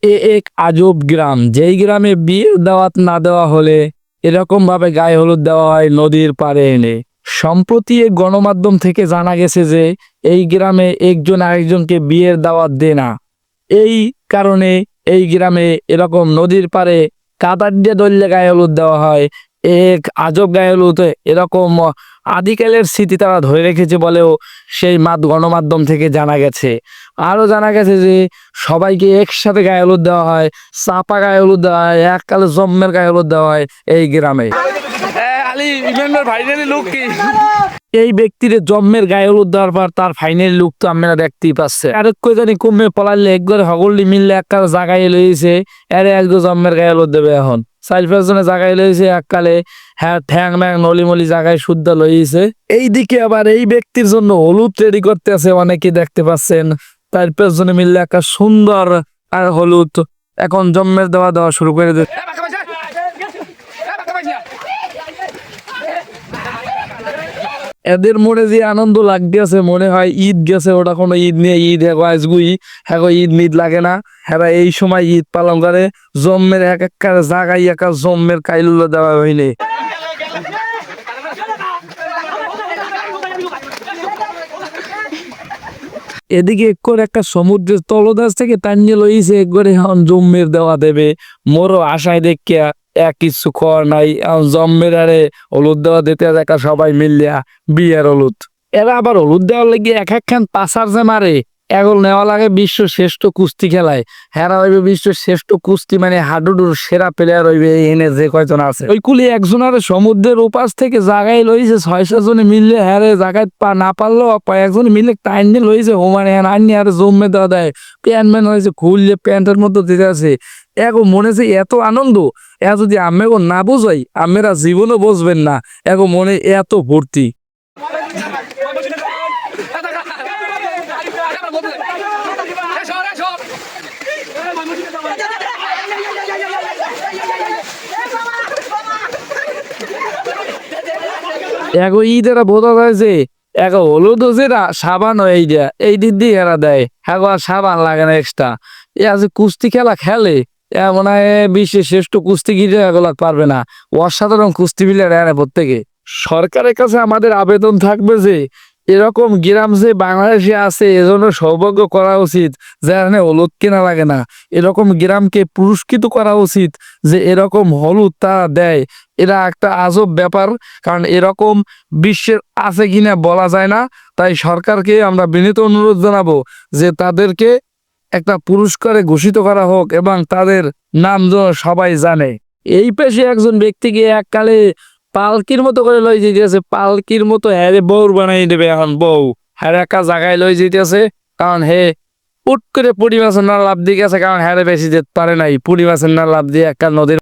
এক আজব গ্রাম, যেই গ্রামে বিয়ের দাওয়াত না দেওয়া হলে এরকম ভাবে গায়ে হলুদ দেওয়া হয় নদীর পাড়ে এনে। সম্প্রতি এক গণমাধ্যম থেকে জানা গেছে যে এই গ্রামে একজন আরেকজনকে বিয়ের দাওয়াত দেয় না। এই কারণে এই গ্রামে এরকম নদীর পাড়ে কাদা দিয়ে দললে গায়ে হলুদ দেওয়া হয়। এক আজব গায়ে হলুদ, এরকম আদিকালের স্মৃতি তারা ধরে রেখেছে বলেও সেই গণমাধ্যম থেকে জানা গেছে। আরও জানা গেছে যে সবাইকে একসাথে গায়ে হলুদ দেওয়া হয়, চাপা গায়ে হলুদ দেওয়া হয়, এককালে জম্মের গায়ে হলুদ দেওয়া হয় এই গ্রামে। এই ব্যক্তির জন্মের গায়ে হলুদ দেওয়ার পর তার ফাইনাল লুক তো আপনারা দেখতেই পাচ্ছে। আর কই জানি কমে পলাইলে একবারে হগল্লি মিললে একটা জায়গায় লইছে, এরে একদম জন্মের গায়ে হলুদ দেবে। এখন 4-5 জনে জায়গায় লইছে এককালে, হ্যাঁ ঠ্যাং ম্যাং নলিমলি জায়গায় শুদ্ধ লইছে। এইদিকে আবার এই ব্যক্তির জন্য হলুদ রেডি করতে আছে অনেকে দেখতে পাচ্ছেন। 4-5 জনে মিললে একটা সুন্দর আর হলুদ এখন জন্মের দেওয়া শুরু করে দিচ্ছে। এদের মনে যে আনন্দ লাগতেছে মনে হয় ঈদ গেছে, ওটা কোনো ঈদ নিয়ে ঈদ আজগুই হ্যাঁ ঈদ মিদ লাগে না। হ্যাঁ এই সময় ঈদ পালন করে জম্মের এক এক জায়গায় এক জম্মের কাইলুলো দেওয়া হয়নি। এদিকে একবার একটা সমুদ্রের তলদেশ থেকে টানিয়ে লইছে একবারে এখন জম্মের দেওয়া দেবে। মোরও আশায় দেখিয়া এক কিছু কর নাই, জম্মের আরে হলুদ দেওয়া দিতে দেখা সবাই মিলিয়া বিয়ের হলুদ। এরা আবার হলুদ দেওয়ার লেগে এক একখান পাশার যে মারে এগুলো নেওয়া লাগে বিশ্ব শ্রেষ্ঠ কুস্তি খেলায়। হেরা হইবে বিশ্ব শ্রেষ্ঠ কুস্তি মানে হাডুডুর সেরা প্লেয়ার হইবে এনে যে কয়জন আছে। ওই কুলি একজনের সমুদ্রের উপাস থেকে জায়গায় লইছে 6-7 জনে মিললে হ্যারে জায়গায় না পারলেও কয়েকজন মিলে টাইম নিয়ে লইছে ও মানে আইনি আর জমে দেওয়া দেয়। প্যান্ট ম্যান হয়েছে খুললে প্যান্টের মধ্যে দিতে আছে। এগো মনে যে এত আনন্দ, এ যদি আমেগো না বোঝাই আমেরা জীবনও বুঝবেন না। এগো মনে এত ভর্তি। এগো ঈদেরা বোঝা যায় যে এগো হলুদ যেটা সাবান এই দেয়া এই দিক দিয়ে এরা দেয়। হ্যাঁ আর সাবান লাগে না এক্সট্রা। এ আছে কুস্তি খেলা খেলে মনে হয় বিশ্বের শ্রেষ্ঠ কুস্তিগির এগুলো পারবে না। অসাধারণ কুস্তি প্লেয়ার এরা প্রত্যেকে। সরকারের কাছে আমাদের আবেদন থাকবে যে এরকম গ্রাম যে বাংলাদেশে আছে এজন্য সৌভাগ্য করা উচিত যেখানে হলুদ কেনা লাগে না। এরকম গ্রামকে পুরস্কৃত করা উচিত যে এরকম হলুদ তারা দেয়। এরা একটা আজব ব্যাপার, কারণ এরকম বিশ্বের আছে কিনা বলা যায় না। তাই সরকারকে আমরা বিনীত অনুরোধ জানাবো যে তাদেরকে একটা পুরস্কারে ঘোষিত করা হোক এবং তাদের নাম যেন সবাই জানে। এই পেশে একজন ব্যক্তিকে এককালে পালকির মতো করে লই যেতেছে, পালকির মতো হ্যারে বউর বানাই দেবে এখন বউ। হ্যাঁ একা জায়গায় লই যেতেছে কারণ হে পুট করে পুরি মাছের না লাভ দিয়ে গেছে, কারণ হ্যারে বেশি যেতে পারে নাই। পুরি মাছের না লাভ দিয়ে একটা নদীর